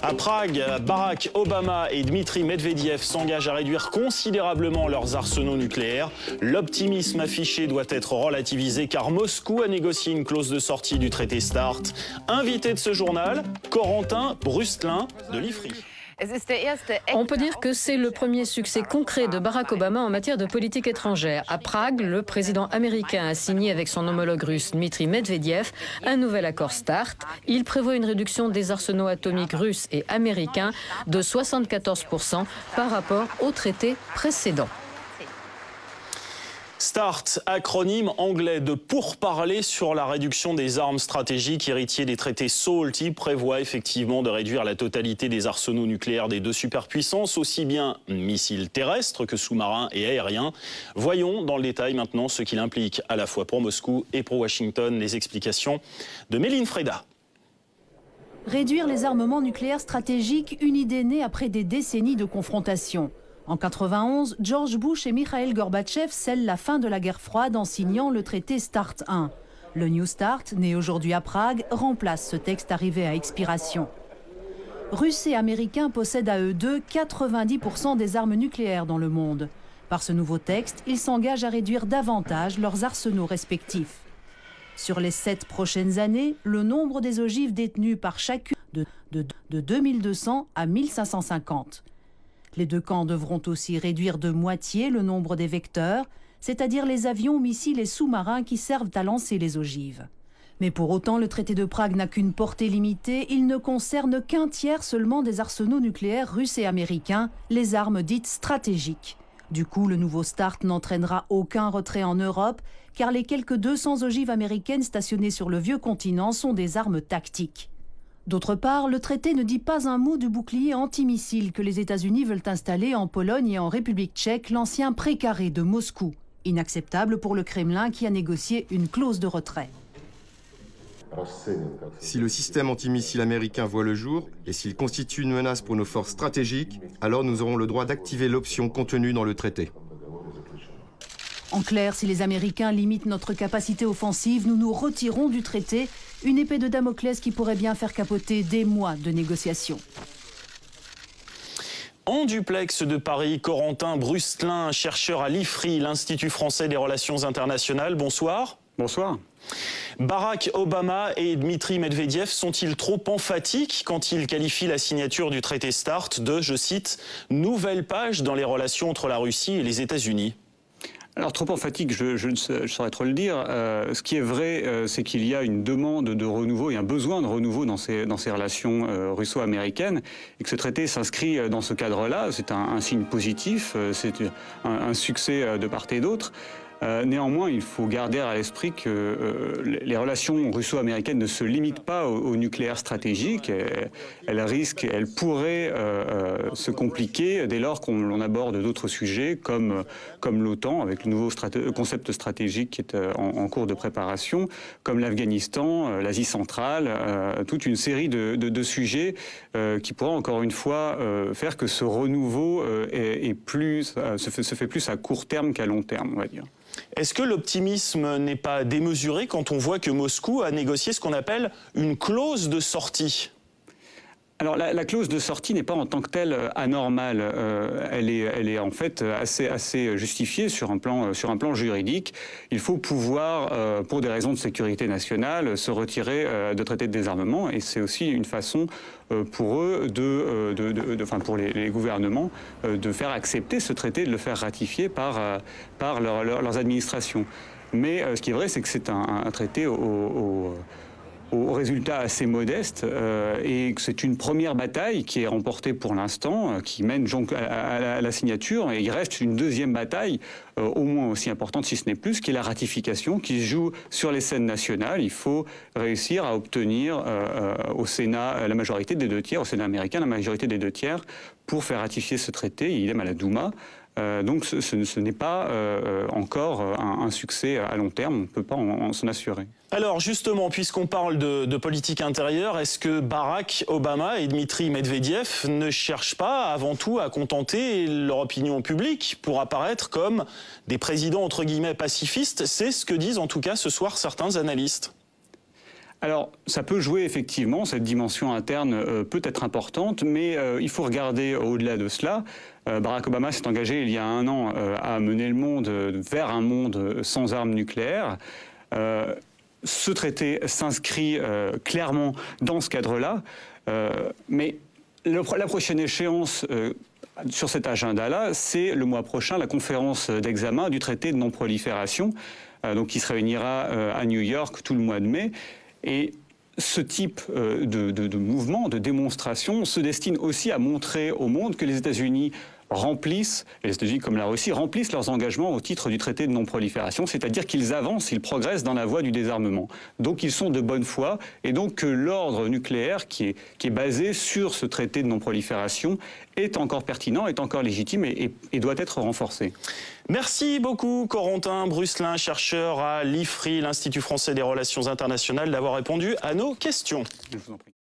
À Prague, Barack Obama et Dmitri Medvedev s'engagent à réduire considérablement leurs arsenaux nucléaires. L'optimisme affiché doit être relativisé car Moscou a négocié une clause de sortie du traité START. Invité de ce journal, Corentin Brustelin de l'IFRI. On peut dire que c'est le premier succès concret de Barack Obama en matière de politique étrangère. À Prague, le président américain a signé avec son homologue russe Dmitri Medvedev un nouvel accord START. Il prévoit une réduction des arsenaux atomiques russes et américains de 74% par rapport au traité précédent. START, acronyme anglais de pourparlers sur la réduction des armes stratégiques, héritier des traités SALT, il prévoit effectivement de réduire la totalité des arsenaux nucléaires des deux superpuissances, aussi bien missiles terrestres que sous-marins et aériens. Voyons dans le détail maintenant ce qu'il implique à la fois pour Moscou et pour Washington. Les explications de Méline Freda. Réduire les armements nucléaires stratégiques, une idée née après des décennies de confrontation. En 1991, George Bush et Mikhaïl Gorbatchev scellent la fin de la guerre froide en signant le traité START 1. Le New START, né aujourd'hui à Prague, remplace ce texte arrivé à expiration. Russes et Américains possèdent à eux deux 90% des armes nucléaires dans le monde. Par ce nouveau texte, ils s'engagent à réduire davantage leurs arsenaux respectifs. Sur les 7 prochaines années, le nombre des ogives détenues par chacune de 2200 à 1550. Les deux camps devront aussi réduire de moitié le nombre des vecteurs, c'est-à-dire les avions, missiles et sous-marins qui servent à lancer les ogives. Mais pour autant, le traité de Prague n'a qu'une portée limitée. Il ne concerne qu'un tiers seulement des arsenaux nucléaires russes et américains, les armes dites stratégiques. Du coup, le nouveau START n'entraînera aucun retrait en Europe, car les quelques 200 ogives américaines stationnées sur le vieux continent sont des armes tactiques. D'autre part, le traité ne dit pas un mot du bouclier antimissile que les États-Unis veulent installer en Pologne et en République tchèque, l'ancien précaré de Moscou. Inacceptable pour le Kremlin qui a négocié une clause de retrait. Si le système antimissile américain voit le jour, et s'il constitue une menace pour nos forces stratégiques, alors nous aurons le droit d'activer l'option contenue dans le traité. En clair, si les Américains limitent notre capacité offensive, nous nous retirons du traité, une épée de Damoclès qui pourrait bien faire capoter des mois de négociations. En duplex de Paris, Corentin Brustelin, chercheur à l'IFRI, l'Institut français des relations internationales. Bonsoir. Bonsoir. Barack Obama et Dmitri Medvedev sont-ils trop emphatiques quand ils qualifient la signature du traité START de, je cite, « nouvelle page dans les relations entre la Russie et les États-Unis » ? Alors, trop emphatique, je ne saurais trop le dire. Ce qui est vrai, c'est qu'il y a une demande de renouveau et un besoin de renouveau dans ces relations russo-américaines et que ce traité s'inscrit dans ce cadre-là. C'est un signe positif, c'est un succès de part et d'autre. Néanmoins, il faut garder à l'esprit que les relations russo-américaines ne se limitent pas au nucléaire stratégique. Elles pourraient se compliquer dès lors qu'on aborde d'autres sujets comme l'OTAN, avec le nouveau concept stratégique qui est en cours de préparation, comme l'Afghanistan, l'Asie centrale, toute une série de sujets qui pourraient encore une fois faire que ce renouveau se fait plus à court terme qu'à long terme, on va dire. Est-ce que l'optimisme n'est pas démesuré quand on voit que Moscou a négocié ce qu'on appelle une clause de sortie ? Alors la clause de sortie n'est pas en tant que telle anormale. Elle est en fait assez justifiée sur un plan juridique. Il faut pouvoir, pour des raisons de sécurité nationale, se retirer de traités de désarmement, et c'est aussi une façon pour eux pour les gouvernements de faire accepter ce traité, de le faire ratifier par leurs administrations. Mais ce qui est vrai, c'est que c'est un traité au résultat assez modeste et que c'est une première bataille qui est remportée pour l'instant, qui mène donc à la signature, et il reste une deuxième bataille au moins aussi importante, si ce n'est plus, qui est la ratification, qui se joue sur les scènes nationales. Il faut réussir à obtenir au Sénat la majorité des 2 tiers, au Sénat américain la majorité des 2 tiers pour faire ratifier ce traité, idem à la Douma. Donc ce n'est pas encore un succès à long terme, on ne peut pas s'en assurer. Alors justement, puisqu'on parle de politique intérieure, est-ce que Barack Obama et Dmitri Medvedev ne cherchent pas avant tout à contenter leur opinion publique pour apparaître comme des présidents entre guillemets pacifistes? C'est ce que disent en tout cas ce soir certains analystes. Alors, ça peut jouer effectivement, cette dimension interne peut être importante, mais il faut regarder au-delà de cela. Barack Obama s'est engagé il y a 1 an à mener le monde vers un monde sans armes nucléaires. Ce traité s'inscrit clairement dans ce cadre-là, mais la prochaine échéance sur cet agenda-là, c'est le mois prochain la conférence d'examen du traité de non-prolifération, donc qui se réunira à New York tout le mois de mai. Et ce type de mouvement, de démonstration, se destine aussi à montrer au monde que les États-Unis remplissent, et les États-Unis comme la Russie, remplissent leurs engagements au titre du traité de non-prolifération, c'est-à-dire qu'ils avancent, ils progressent dans la voie du désarmement. Donc ils sont de bonne foi, et donc que l'ordre nucléaire qui est basé sur ce traité de non-prolifération est encore pertinent, est encore légitime et doit être renforcé. Merci beaucoup Corentin Brusselin, chercheur à l'IFRI, l'Institut français des relations internationales, d'avoir répondu à nos questions. Je vous en prie.